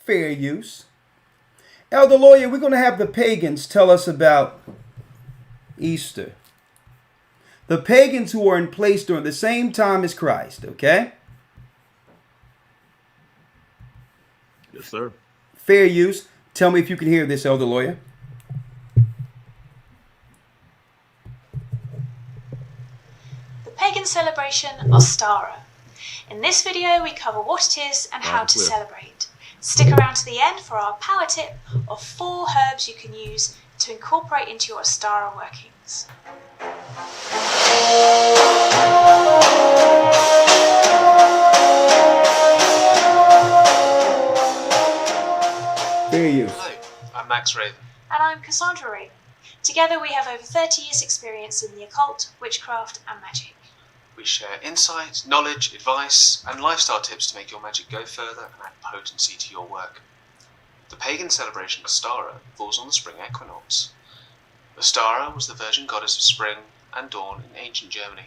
Fair use. Elder Lawyer, we're going to have the pagans tell us about Easter. The pagans who were in place during the same time as Christ, okay? Yes, sir. Fair use. Tell me if you can hear this, Elder Lawyer. The pagan celebration Ostara. In this video, we cover what it is and how to celebrate. Stick around to the end for our power tip of 4 herbs you can use to incorporate into your Ostara workings. Fair use. Hello, I'm Max Raven. And I'm Cassandra Raven. Together we have over 30 years experience in the occult, witchcraft and magic. We share insight, knowledge, advice, and lifestyle tips to make your magic go further and add potency to your work. The pagan celebration Ostara falls on the spring equinox. Ostara was the virgin goddess of spring and dawn in ancient Germany.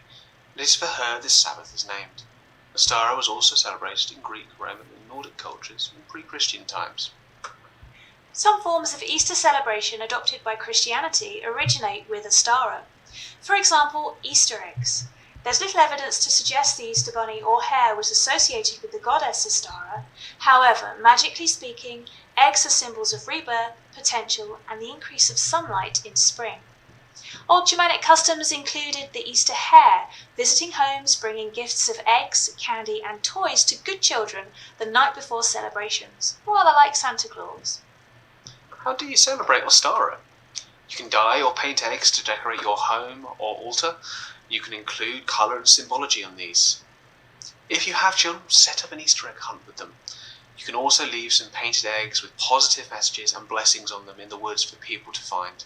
It is for her this Sabbath is named. Ostara was also celebrated in Greek, Roman, and Nordic cultures in pre-Christian times. Some forms of Easter celebration adopted by Christianity originate with Ostara. For example, Easter eggs. There's little evidence to suggest the Easter bunny or hare was associated with the goddess Ostara. However, magically speaking, eggs are symbols of rebirth, potential, and the increase of sunlight in spring. Old Germanic customs included the Easter hare, visiting homes, bringing gifts of eggs, candy, and toys to good children the night before celebrations, rather like Santa Claus. How do you celebrate Ostara? You can dye or paint eggs to decorate your home or altar. You can include colour and symbology on these. If you have children, set up an Easter egg hunt with them. You can also leave some painted eggs with positive messages and blessings on them in the woods for people to find.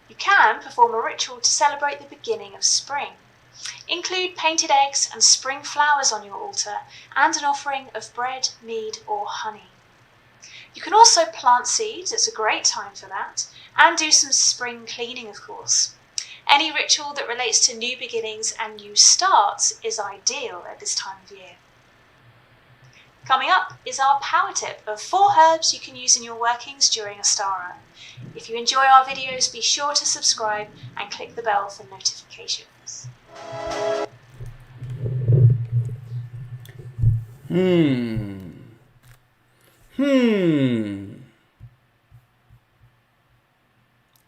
You can perform a ritual to celebrate the beginning of spring. Include painted eggs and spring flowers on your altar and an offering of bread, mead or honey. You can also plant seeds, it's a great time for that, and do some spring cleaning of course. Any ritual that relates to new beginnings and new starts is ideal at this time of year. Coming up is our power tip of 4 herbs you can use in your workings during Ostara. If you enjoy our videos, be sure to subscribe and click the bell for notifications.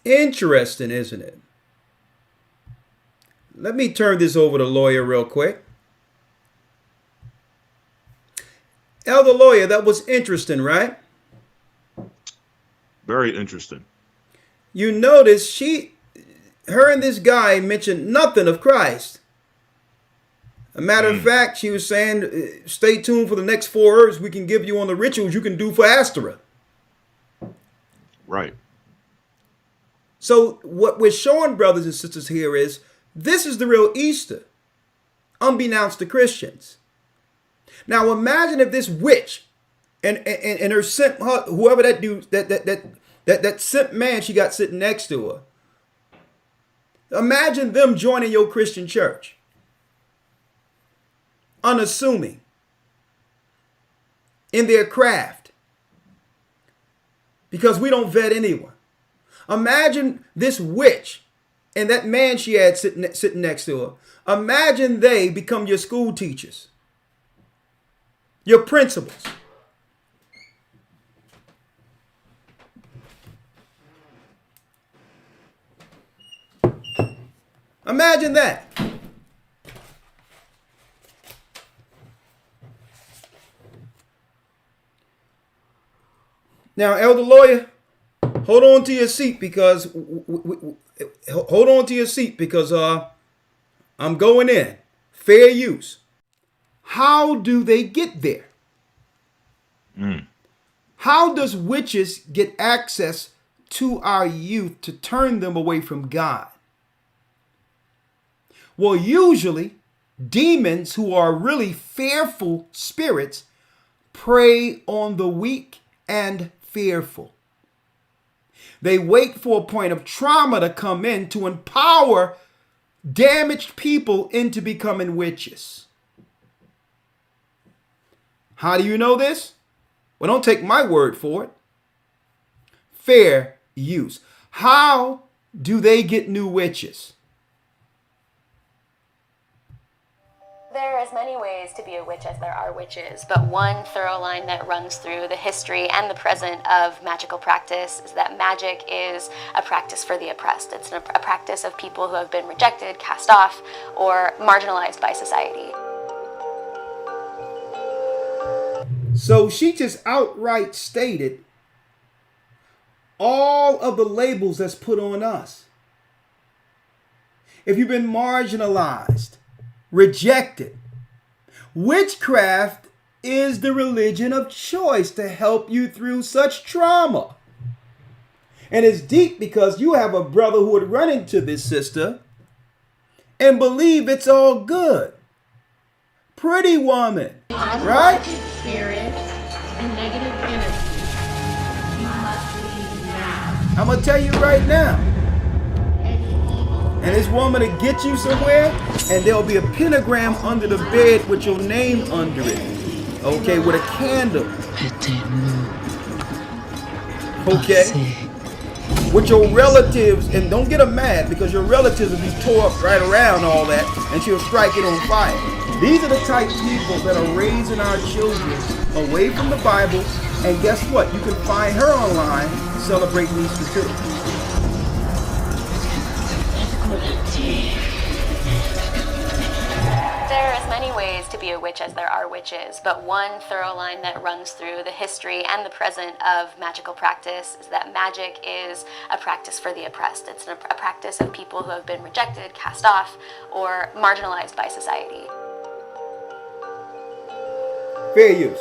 Interesting, isn't it? Let me turn this over to Lawyer real quick. Elder Lawyer, that was interesting, right? Very interesting. You notice her and this guy mentioned nothing of Christ. A matter of fact, she was saying, stay tuned for the next 4 herbs we can give you on the rituals you can do for Ostara. Right. So what we're showing, brothers and sisters, here is this is the real Easter, unbeknownst to Christians. Now imagine if this witch and her simp, whoever that dude, that simp man she got sitting next to her. Imagine them joining your Christian church. Unassuming. In their craft. Because we don't vet anyone. Imagine this witch and that man she had sitting next to her. Imagine they become your school teachers. Your principals. Imagine that. Now, Elder Lawyer, hold on to your seat because I'm going in. Fair use. How do they get there? How does witches get access to our youth to turn them away from God? Well, usually demons who are really fearful spirits prey on the weak and fearful. They wait for a point of trauma to come in to empower damaged people into becoming witches. How do you know this? Well, don't take my word for it. Fair use. How do they get new witches? There are as many ways to be a witch as there are witches, but one thorough line that runs through the history and the present of magical practice is that magic is a practice for the oppressed. It's a practice of people who have been rejected, cast off, or marginalized by society. So she just outright stated all of the labels that's put on us. If you've been marginalized, rejected, witchcraft is the religion of choice to help you through such trauma. And it's deep because you have a brother who would run into this sister and believe it's all good. Pretty woman, right? Spirit and negative energy. You must leave now. I'm gonna tell you right now. And this woman will get you somewhere, and there'll be a pentagram under the bed with your name under it. Okay, with a candle. Okay. With your relatives, and don't get them mad because your relatives will be tore up right around all that, and she'll strike it on fire. These are the type of people that are raising our children away from the Bible, and guess what? You can find her online celebrating Easter too. There are as many ways to be a witch as there are witches, but one thorough line that runs through the history and the present of magical practice is that magic is a practice for the oppressed. It's a practice of people who have been rejected, cast off, or marginalized by society. Fair use.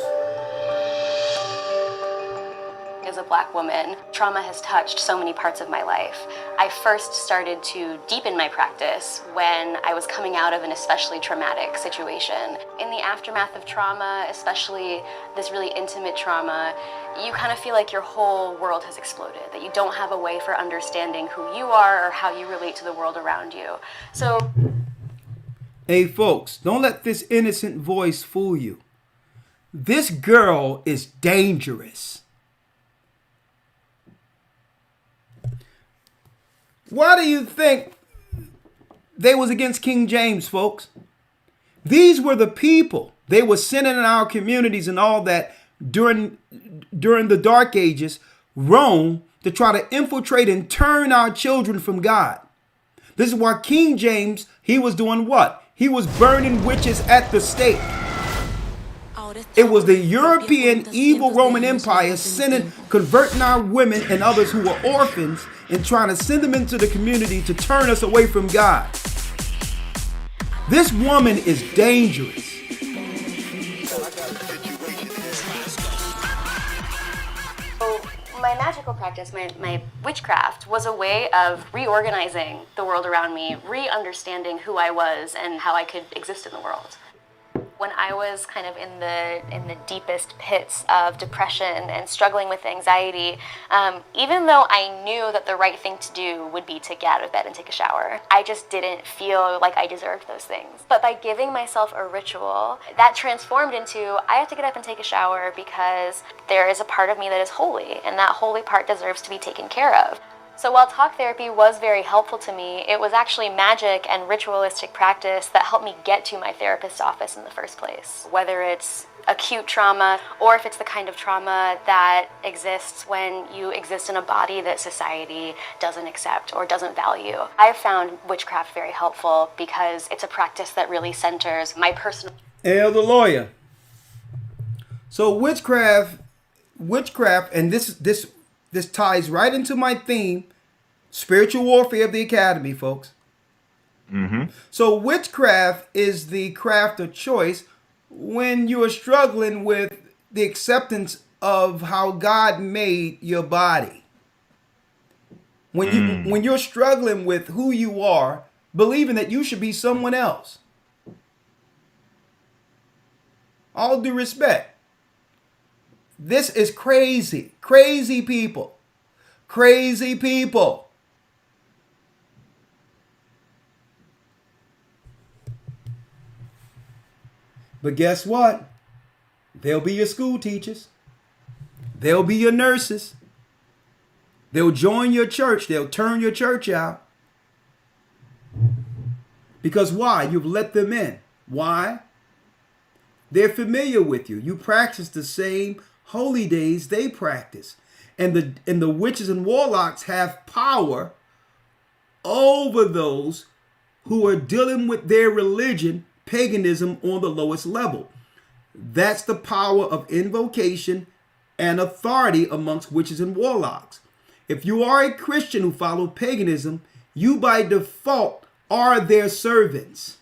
As a Black woman, trauma has touched so many parts of my life. I first started to deepen my practice when I was coming out of an especially traumatic situation. In the aftermath of trauma, especially this really intimate trauma, you kind of feel like your whole world has exploded, that you don't have a way for understanding who you are or how you relate to the world around you. So, hey folks, don't let this innocent voice fool you. This girl is dangerous. Why do you think they was against King James, folks? These were the people. They were sending in our communities and all that during the Dark Ages, Rome, to try to infiltrate and turn our children from God. This is why King James, he was doing what? He was burning witches at the stake. It was the European evil Roman Empire converting our women and others who were orphans and trying to send them into the community to turn us away from God. This woman is dangerous. So my magical practice, my witchcraft, was a way of reorganizing the world around me, re-understanding who I was and how I could exist in the world. When I was kind of in the deepest pits of depression and struggling with anxiety, even though I knew that the right thing to do would be to get out of bed and take a shower, I just didn't feel like I deserved those things. But by giving myself a ritual, that transformed into, I have to get up and take a shower because there is a part of me that is holy, and that holy part deserves to be taken care of. So while talk therapy was very helpful to me, it was actually magic and ritualistic practice that helped me get to my therapist's office in the first place. Whether it's acute trauma or if it's the kind of trauma that exists when you exist in a body that society doesn't accept or doesn't value. I've found witchcraft very helpful because it's a practice that really centers my personal... Elder lawyer. So witchcraft, and this ties right into my theme, spiritual warfare of the academy, folks. Mm-hmm. So witchcraft is the craft of choice when you are struggling with the acceptance of how God made your body. When you're struggling with who you are, believing that you should be someone else. All due respect. This is crazy. Crazy people. Crazy people. But guess what? They'll be your school teachers. They'll be your nurses. They'll join your church. They'll turn your church out. Because why? You've let them in. Why? They're familiar with you. You practice the same holy days they practice. And the witches and warlocks have power over those who are dealing with their religion, paganism, on the lowest level. That's the power of invocation and authority amongst witches and warlocks. If you are a Christian who follow paganism, you by default are their servants.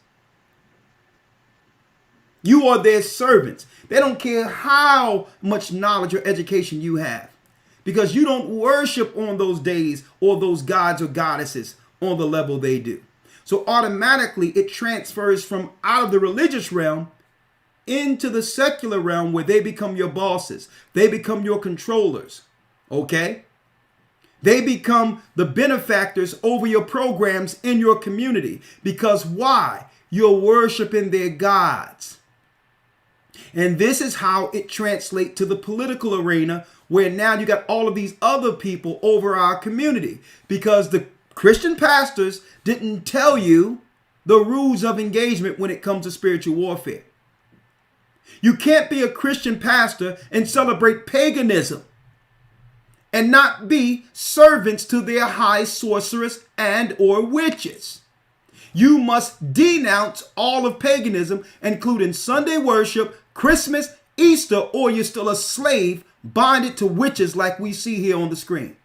You are their servants. They don't care how much knowledge or education you have, because you don't worship on those days or those gods or goddesses on the level they do. So automatically it transfers from out of the religious realm into the secular realm, where they become your bosses. They become your controllers. Okay? They become the benefactors over your programs in your community. Because why? You're worshiping their gods. And this is how it translates to the political arena, where now you got all of these other people over our community, because the Christian pastors didn't tell you the rules of engagement when it comes to spiritual warfare. You can't be a Christian pastor and celebrate paganism and not be servants to their high sorcerers and or witches. You must denounce all of paganism, including Sunday worship, Christmas, Easter, or you're still a slave bonded to witches like we see here on the screen.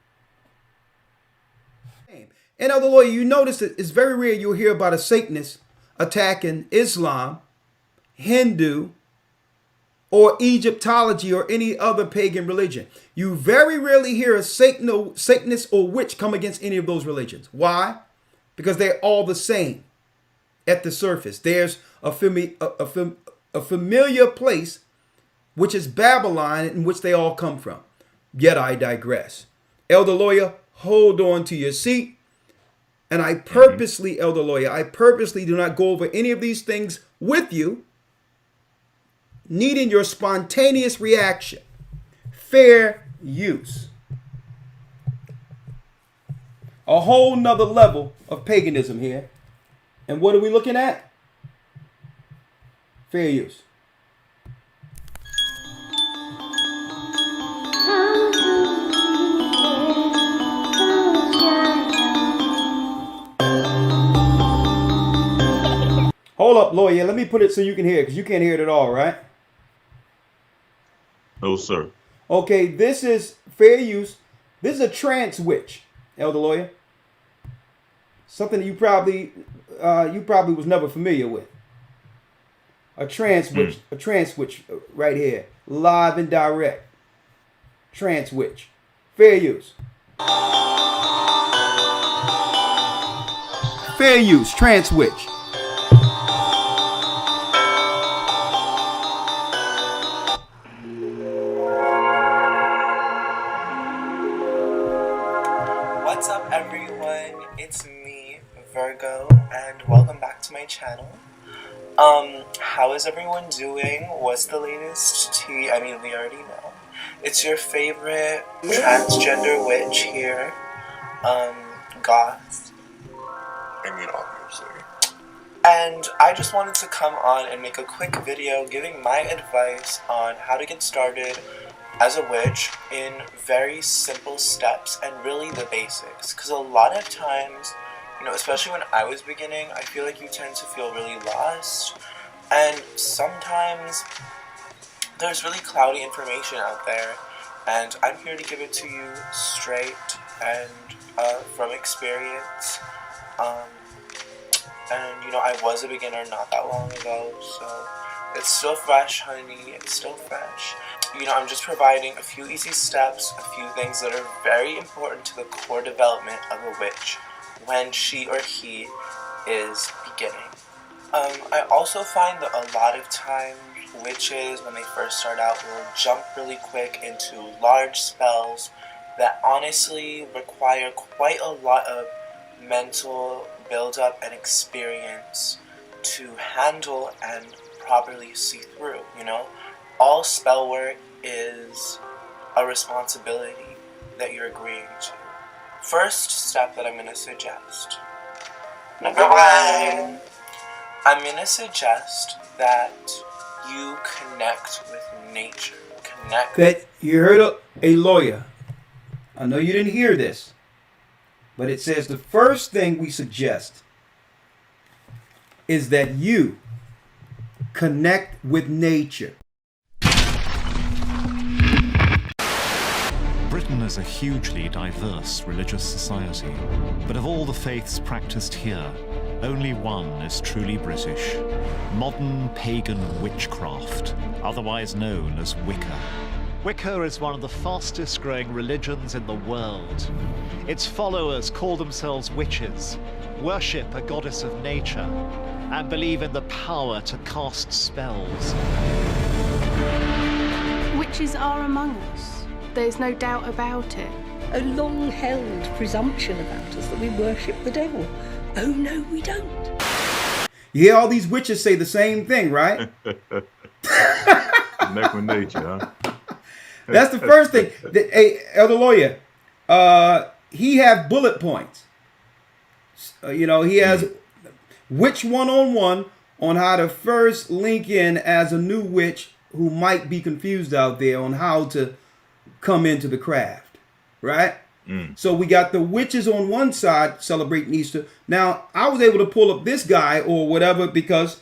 And Elder Lawyer, you notice that it's very rare you'll hear about a Satanist attacking Islam, Hindu, or Egyptology or any other pagan religion. You very rarely hear a Satanist or witch come against any of those religions. Why? Because they're all the same at the surface. There's a familiar place, which is Babylon, in which they all come from. Yet I digress. Elder Lawyer, hold on to your seat. And I purposely, Elder Lawyer, I purposely do not go over any of these things with you, needing your spontaneous reaction. Fair use. A whole nother level of paganism here. And what are we looking at? Fair use. Hold up, Lawyer. Let me put it so you can hear it, because you can't hear it at all, right? No, sir. Okay, this is fair use. This is a trance witch, Elder Lawyer. Something that you probably was never familiar with. A trance witch, right here, live and direct. Trance witch, fair use. Fair use, trance witch. What's up, everyone? It's me, Virgo, and welcome back to my channel. How is everyone doing? What's the latest tea? I mean, we already know. It's your favorite transgender witch here, Gocc. I mean, obviously. And I just wanted to come on and make a quick video giving my advice on how to get started as a witch in very simple steps and really the basics. Because a lot of times, you know, especially when I was beginning, I feel like you tend to feel really lost. And sometimes there's really cloudy information out there. And I'm here to give it to you straight and from experience. And, you know, I was a beginner not that long ago, so it's still fresh, honey. It's still fresh. You know, I'm just providing a few easy steps, a few things that are very important to the core development of a witch when she or he is beginning. I also find that a lot of times witches, when they first start out, will jump really quick into large spells that honestly require quite a lot of mental build-up and experience to handle and properly see through, you know? All spell work is a responsibility that you're agreeing to. First step that I'm going to suggest. Number one, I'm going to suggest that you connect with nature. Connect. That you heard a lawyer. I know you didn't hear this, but it says the first thing we suggest is that you connect with nature. Britain is a hugely diverse religious society, but of all the faiths practiced here, only one is truly British: modern pagan witchcraft, otherwise known as Wicca. Wicca is one of the fastest growing religions in the world. Its followers call themselves witches, worship a goddess of nature, and believe in the power to cast spells. Witches are among us. There's no doubt about it. A long-held presumption about us that we worship the devil. Oh no, we don't. You hear all these witches say the same thing, right? Connect with nature, huh? That's the first thing. Hey, Elder Lawyer, he have bullet points. He has witch one-on-one on how to first link in as a new witch who might be confused out there on how to come into the craft, right? So we got the witches on one side celebrating Easter. Now, I was able to pull up this guy or whatever because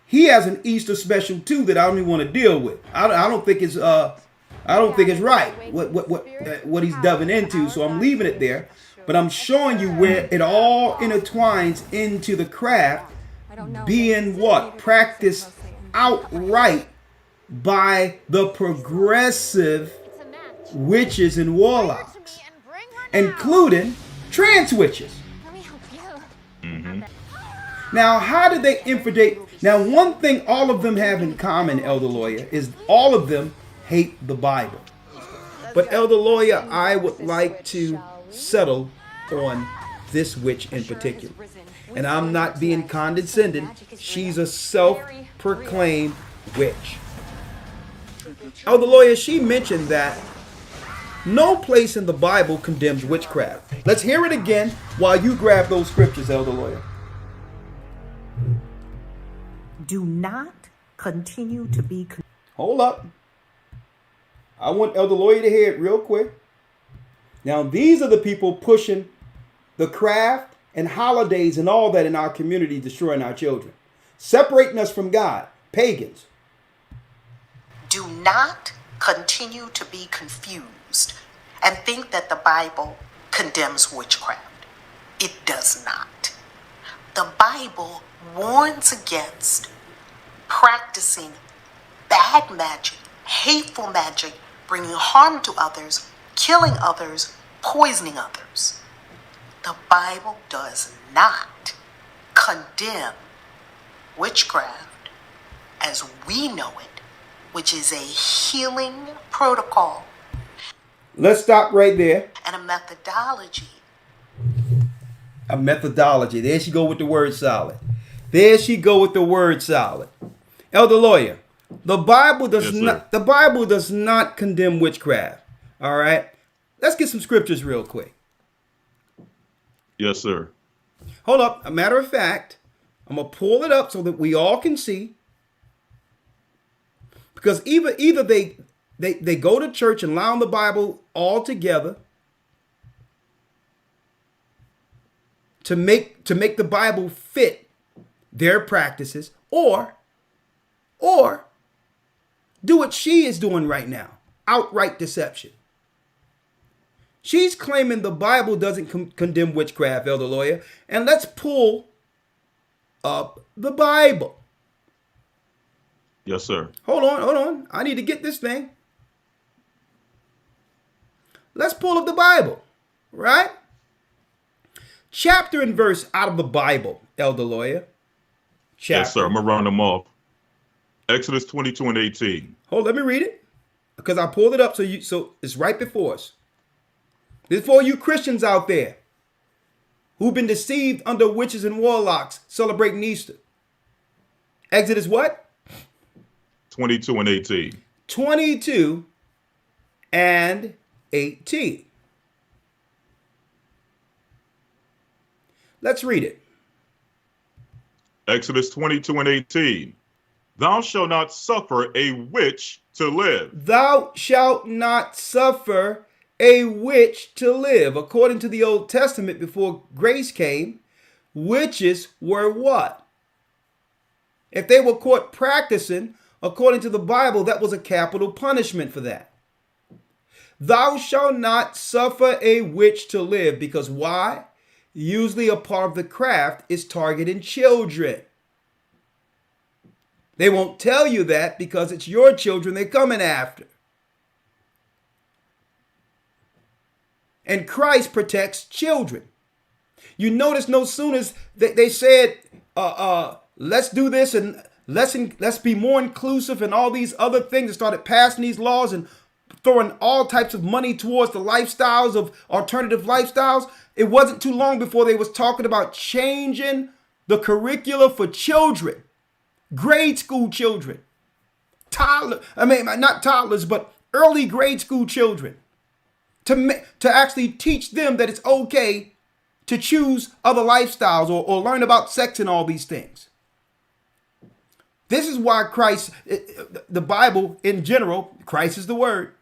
he has an Easter special too that I don't even want to deal with. I don't think it's right what he's delving into, so I'm leaving it there. But I'm showing you where it all intertwines into the craft being what? Practiced outright by the progressive witches and warlocks, including trans witches. Now, how did they infiltrate? Now, one thing all of them have in common, Elder Lawyer, is all of them hate the Bible. But Elder Lawyer, I would like to settle on this witch in particular. And I'm not being condescending. She's a self-proclaimed witch. Elder Lawyer, she mentioned that no place in the Bible condemns witchcraft. Let's hear it again while you grab those scriptures, Elder Lawyer. Do not continue to be... Hold up. I want Elder Lawyer to hear it real quick. Now, these are the people pushing the craft and holidays and all that in our community, destroying our children, separating us from God, pagans. Do not continue to be confused and think that the Bible condemns witchcraft. It does not. The Bible warns against practicing bad magic, hateful magic, bringing harm to others, killing others, poisoning others. The Bible does not condemn witchcraft as we know it, which is a healing protocol. Let's stop right there. And a methodology. A methodology. There she go with the word solid. There she go with the word solid. Elder Lawyer, the Bible does not condemn witchcraft. All right? Let's get some scriptures real quick. Yes, sir. Hold up. A matter of fact, I'm going to pull it up so that we all can see. Because either they go to church and lie on the Bible altogether to make the Bible fit their practices, or do what she is doing right now, outright deception. She's claiming the Bible doesn't condemn witchcraft, Elder Lawyer, and let's pull up the Bible. Yes, sir. Hold on. I need to get this thing. Let's pull up the Bible, right? Chapter and verse out of the Bible, Elder Lawyer. Chapter. Yes, sir. I'm going to round them off. Exodus 22:18. Hold, let me read it. Because I pulled it up so it's right before us. This is for you Christians out there who've been deceived under witches and warlocks celebrating Easter. Exodus what? 22:18. 22 and 18. Let's read it. Exodus 22 and 18. Thou shalt not suffer a witch to live. Thou shalt not suffer a witch to live. According to the Old Testament, before grace came, witches were what? If they were caught practicing, according to the Bible, that was a capital punishment for that. Thou shalt not suffer a witch to live, because why? Usually a part of the craft is targeting children. They won't tell you that because it's your children they're coming after. And Christ protects children. You notice no sooner as they said, let's do this and let's be more inclusive and all these other things, and started passing these laws and throwing all types of money towards the lifestyles of alternative lifestyles. It wasn't too long before they was talking about changing the curricula for children, grade school children, not toddlers, but early grade school children, to actually teach them that it's okay to choose other lifestyles or learn about sex and all these things. This is why Christ, the Bible in general, Christ is the word.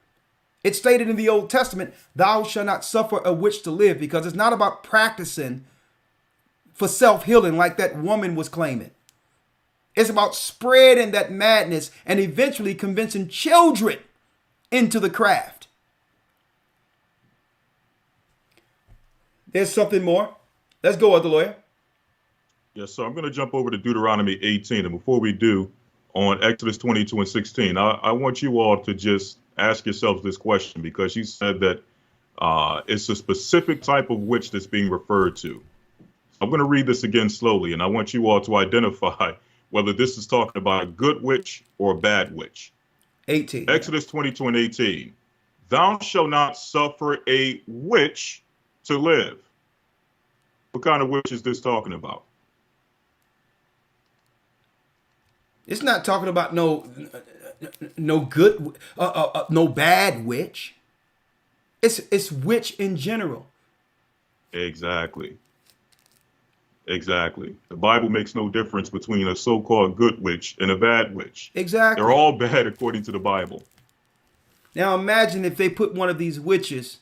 It's stated in the Old Testament, thou shalt not suffer a witch to live, because it's not about practicing for self-healing like that woman was claiming. It's about spreading that madness and eventually convincing children into the craft. There's something more. Let's go, other lawyer. Yes, so I'm going to jump over to Deuteronomy 18. And before we do, on Exodus 22 and 16, I want you all to just ask yourselves this question, because you said that it's a specific type of witch that's being referred to. I'm going to read this again slowly, and I want you all to identify whether this is talking about a good witch or a bad witch. 18. Exodus 22 and 18. Thou shalt not suffer a witch to live. What kind of witch is this talking about? It's not talking about no good, no bad witch. It's witch in general. Exactly. Exactly. The Bible makes no difference between a so-called good witch and a bad witch. Exactly. They're all bad according to the Bible. Now imagine if they put one of these witches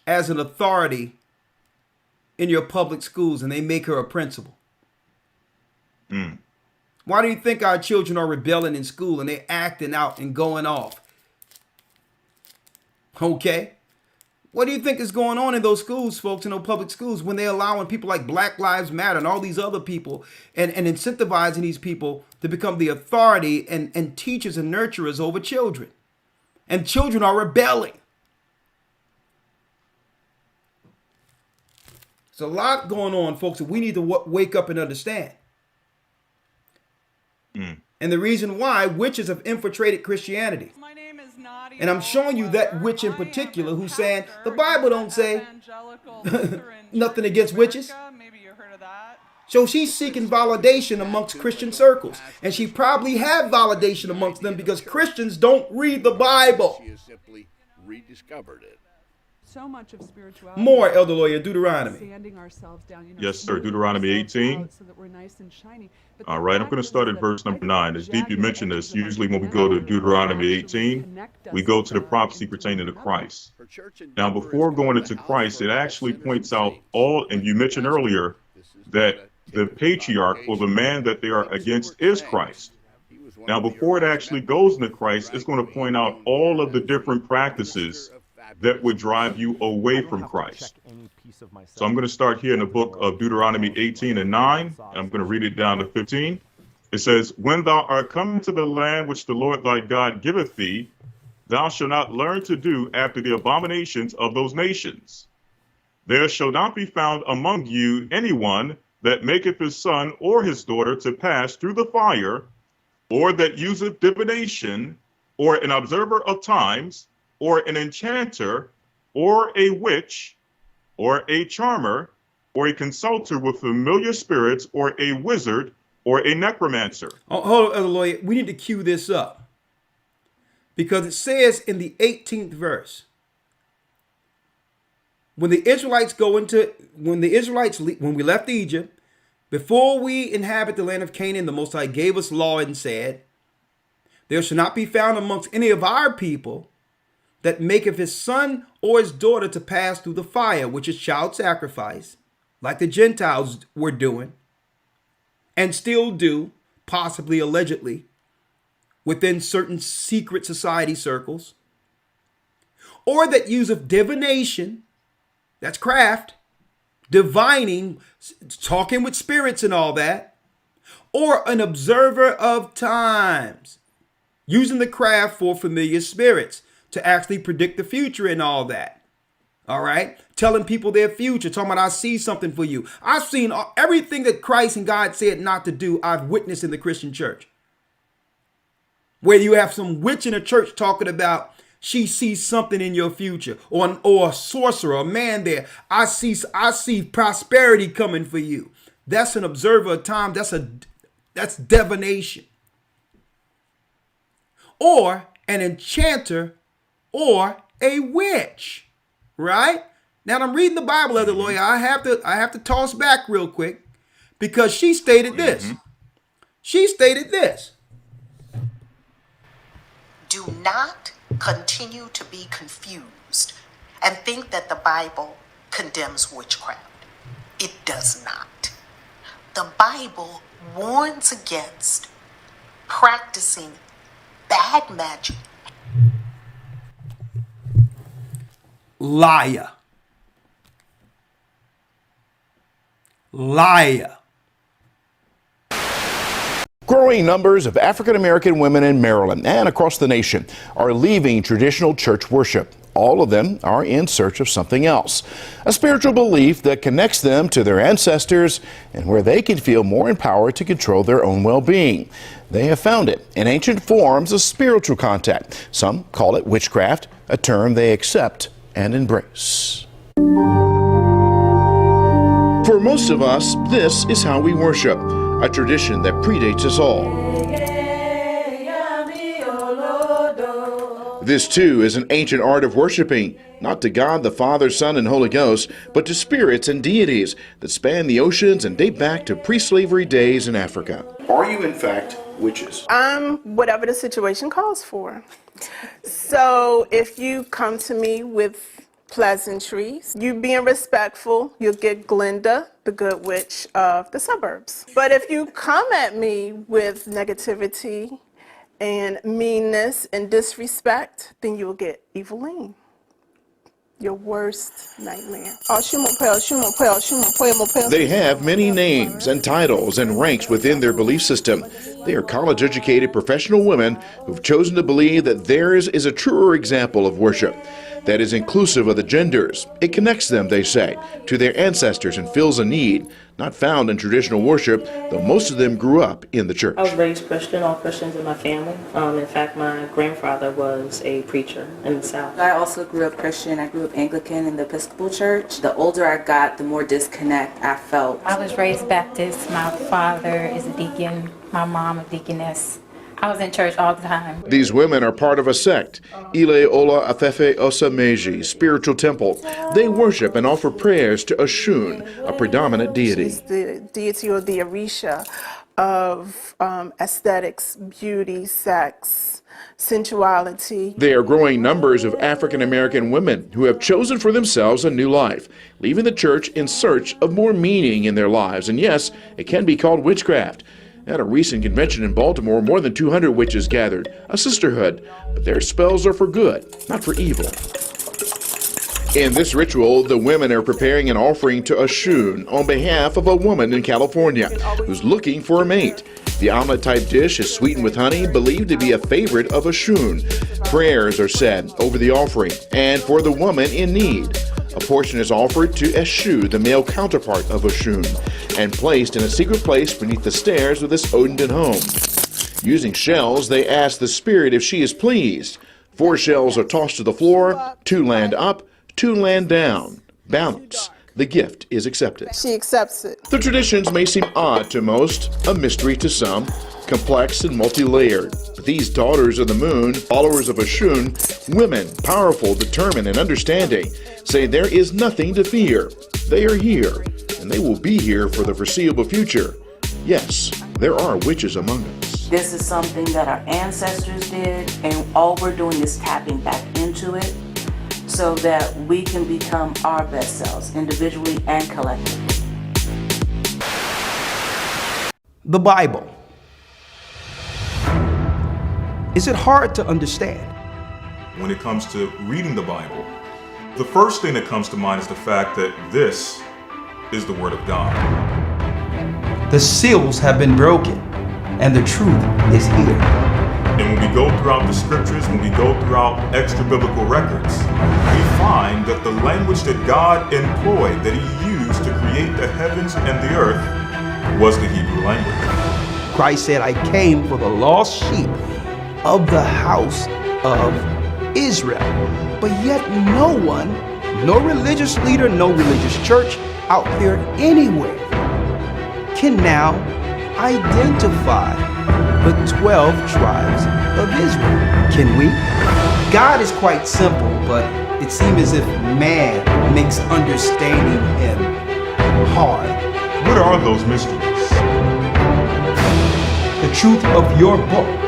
as an authority in your public schools and they make her a principal. Why do you think our children are rebelling in school and they acting out and going off? Okay. What do you think is going on in those schools, folks, in those public schools, when they're allowing people like Black Lives Matter and all these other people and incentivizing these people to become the authority and teachers and nurturers over children? And children are rebelling. There's a lot going on, folks, that we need to wake up and understand. And the reason why witches have infiltrated Christianity. And I'm showing you that witch in particular who's saying the Bible don't say nothing against witches. So she's seeking validation amongst Christian circles. And she probably have validation amongst them because Christians don't read the Bible. She has simply rediscovered it. So much of spirituality. More, Elder Lawyer, Deuteronomy. Yes, sir. Deuteronomy 18. All right, I'm going to start at verse number 9. As Deep, you mentioned this. Usually when we go to Deuteronomy 18, we go to the prophecy pertaining to Christ. Now, before going into Christ, it actually points out all, and you mentioned earlier that the patriarch or the man that they are against is Christ. Now, before it actually goes into Christ, it's going to point out all of the different practices that would drive you away from Christ. So I'm going to start here in the book of Deuteronomy 18 and 9, and I'm going to read it down to 15. It says, when thou art come to the land which the Lord thy God giveth thee, thou shalt not learn to do after the abominations of those nations. There shall not be found among you anyone that maketh his son or his daughter to pass through the fire, or that useth divination, or an observer of times, or an enchanter, or a witch, or a charmer, or a consulter with familiar spirits, or a wizard, or a necromancer. Hold on, Elder Lawyer. We need to cue this up. Because it says in the 18th verse, when we left Egypt, before we inhabit the land of Canaan, the Most High gave us law and said, there shall not be found amongst any of our people that maketh his son or his daughter to pass through the fire, which is child sacrifice, like the Gentiles were doing, and still do, possibly allegedly, within certain secret society circles, or that useth divination, that's craft, divining, talking with spirits and all that, or an observer of times, using the craft for familiar spirits to actually predict the future and all that. All right. Telling people their future, talking about, I see something for you. I've seen everything that Christ and God said not to do. I've witnessed in the Christian church, where you have some witch in a church talking about she sees something in your future, or a sorcerer, a man there. I see prosperity coming for you. That's an observer of time. That's divination. Or an enchanter or a witch, right? Now I'm reading the Bible as a lawyer. I have to toss back real quick, because she stated this. She stated this. Do not continue to be confused and think that the Bible condemns witchcraft. It does not. The Bible warns against practicing bad magic. Liar. Liar. Growing numbers of African American women in Maryland and across the nation are leaving traditional church worship. All of them are in search of something else, a spiritual belief that connects them to their ancestors and where they can feel more empowered to control their own well-being. They have found it in ancient forms of spiritual contact. Some call it witchcraft, a term they accept and embrace. For most of us, this is how we worship, a tradition that predates us all. This, too, is an ancient art of worshiping, not to God the Father, Son, and Holy Ghost, but to spirits and deities that span the oceans and date back to pre-slavery days in Africa. Are you, in fact, witches? Whatever the situation calls for. So if you come to me with pleasantries, you being respectful, you'll get Glinda, the good witch of the suburbs. But if you come at me with negativity and meanness and disrespect, then you'll get Eveline, your worst nightmare. They have many names and titles and ranks within their belief system. They are college-educated professional women who've chosen to believe that theirs is a truer example of worship that is inclusive of the genders. It connects them, they say, to their ancestors and fills a need not found in traditional worship, though most of them grew up in the church. I was raised Christian, all Christians in my family. In fact, my grandfather was a preacher in the South. I also grew up Christian. I grew up Anglican in the Episcopal Church. The older I got, the more disconnect I felt. I was raised Baptist. My father is a deacon, my mom a deaconess. I was in church all the time. These women are part of a sect, Ile Ola Afefe Osa Meji, spiritual temple. They worship and offer prayers to Oshun, a predominant deity. She's the deity or the Orisha of aesthetics, beauty, sex, sensuality. There are growing numbers of African American women who have chosen for themselves a new life, leaving the church in search of more meaning in their lives. And yes, it can be called witchcraft. At a recent convention in Baltimore, more than 200 witches gathered, a sisterhood, but their spells are for good, not for evil. In this ritual, the women are preparing an offering to Oshun on behalf of a woman in California who's looking for a mate. The omelet-type dish is sweetened with honey, believed to be a favorite of Oshun. Prayers are said over the offering and for the woman in need. A portion is offered to Eshu, the male counterpart of Oshun, and placed in a secret place beneath the stairs of this Odenton home. Using shells, they ask the spirit if she is pleased. 4 shells are tossed to the floor, 2 land up, 2 land down. Balance. The gift is accepted. She accepts it. The traditions may seem odd to most, a mystery to some, complex and multi-layered. But But these daughters of the moon, followers of Ashun, women, powerful, determined, and understanding, say there is nothing to fear. They are here, and they will be here for the foreseeable future. Yes, there are witches among us. This is something that our ancestors did, and all we're doing is tapping back into it so that we can become our best selves, individually and collectively. The Bible. Is it hard to understand? When it comes to reading the Bible, the first thing that comes to mind is the fact that this is the Word of God. The seals have been broken, and the truth is here. And when we go throughout the scriptures, when we go throughout extra biblical records, we find that the language that God employed, that He used to create the heavens and the earth, was the Hebrew language. Christ said, I came for the lost sheep of the house of Israel. But yet no one, no religious leader, no religious church out there anywhere can now identify the 12 tribes of Israel. Can we? God is quite simple, but it seems as if man makes understanding Him hard. What are those mysteries? The truth of your book.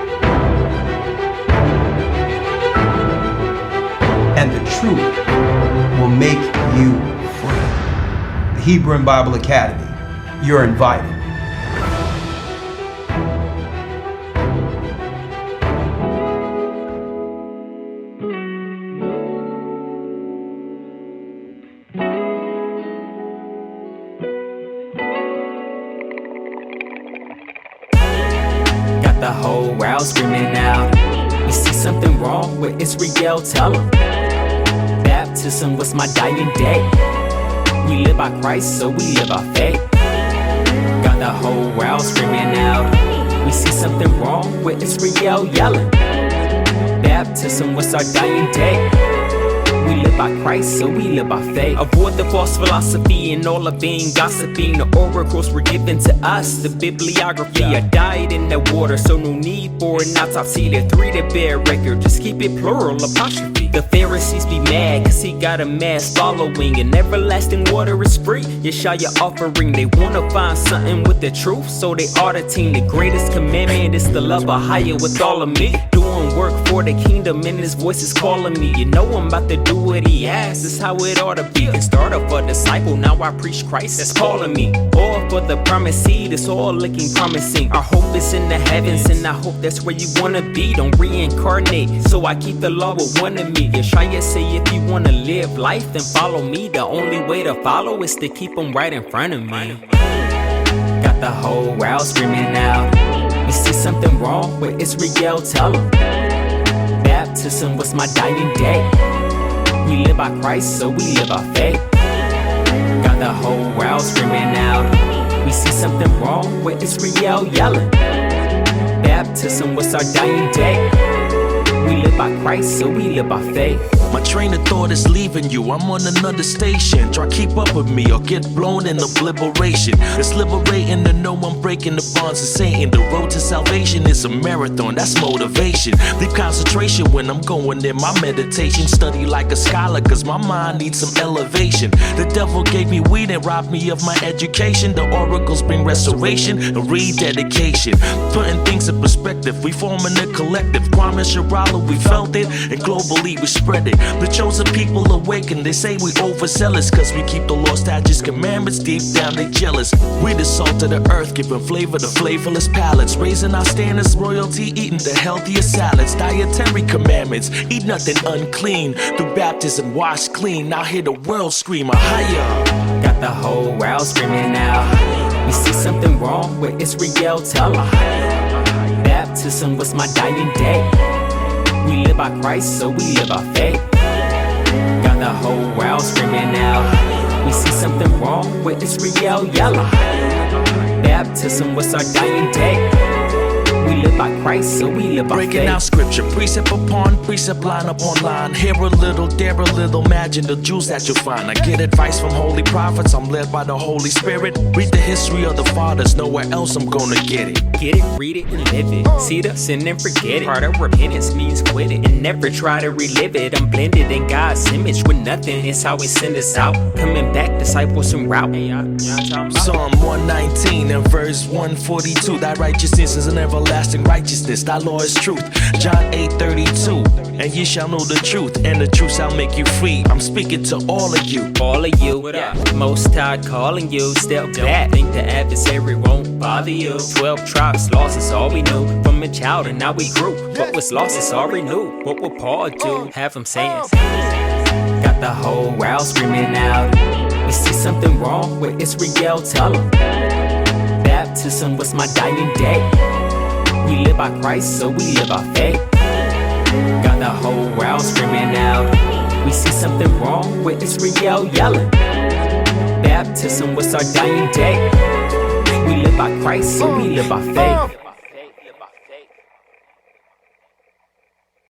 And the truth will make you free. The Hebrew and Bible Academy. You're invited. Got the whole world screaming out. You see something wrong with Israel, tell them. Baptism was my dying day. We live by Christ, so we live by faith. Got the whole world screaming out. We see something wrong with Israel yelling. Baptism was our dying day. We live by Christ, so we live by faith. Avoid the false philosophy and all the vain gossiping. The oracles were given to us, the bibliography. I died in the water, so no need for an autopsy. The three to bear record, just keep it plural, apostrophe. The Pharisees be mad, cause he got a mass following. And everlasting water is free, Yeshaya offering. They wanna find something with the truth, so they auditing. The greatest commandment is to love a higher with all of me. Doing work for the kingdom and his voice is calling me. You know I'm about to do what he asks, it's how it ought to be. Can start up a disciple, now I preach Christ that's calling me. Or for the promised seed, it's all looking promising. Our hope is in the heavens, and I hope that's where you wanna be. Don't reincarnate, so I keep the law with one of me. Yeshaya say if you wanna live life, then follow me. The only way to follow is to keep them right in front of me. Got the whole world screaming out. You see something wrong with Israel, tell them. Baptism was my dying day. We live by Christ, so we live by faith. Got the whole world screaming out. We see something wrong with Israel yelling. Baptism was our dying day. We live by Christ, so we live by faith. My train of thought is leaving you, I'm on another station. Try keep up with me or get blown in obliteration. It's liberating to know I'm breaking the bonds of Satan. The road to salvation is a marathon, that's motivation. Deep concentration when I'm going in my meditation. Study like a scholar cause my mind needs some elevation. The devil gave me weed and robbed me of my education. The oracles bring restoration and rededication. Putting things in perspective, we forming a collective. Kwame Sharala, we felt it, and globally we spread it. The chosen people awaken, they say we overzealous cause we keep the law, statutes, commandments. Deep down they jealous. We the salt of the earth, giving flavor to flavorless palates. Raising our standards, royalty, eating the healthiest salads. Dietary commandments, eat nothing unclean. Through baptism, wash clean. Now hear the world scream, higher. Got the whole world screaming out. We see something wrong with Israel, tell them. Baptism was my dying day. We live by Christ, so we live by faith. Got the whole world screaming out. We see something wrong with Israel yelling. Baptism was our dying day. We live by Christ, so we live by Breaking faith. out scripture, precept upon precept, line upon line. Here a little, there a little, imagine the jewels that you'll find. I get advice from holy prophets, I'm led by the Holy Spirit. Read the history of the fathers, nowhere else I'm gonna get it. Get it, read it, and live it. See the sin and forget it. Part of repentance means quit it and never try to relive it. I'm blended in God's image with nothing. It's how He send us out. Coming back, disciples en route. Psalm 119 and verse 142. Thy righteousness is an everlasting righteousness. Thy law is truth. John 8:32. And ye shall know the truth, and the truth shall make you free. I'm speaking to all of you. All of you, Most High calling you. Step back, think the adversary won't bother you. 12 tribes lost is all we knew. From a child and now we grew. What was lost is all renewed. What would Paul do? Have him saying, got the whole world screaming out. We see something wrong with Israel, tell them. Baptism was my dying day. We live by Christ, so we live by faith. Got the whole world screaming out. We see something wrong with Israel yelling. Baptism was our dying day. We live by Christ, so we live by faith.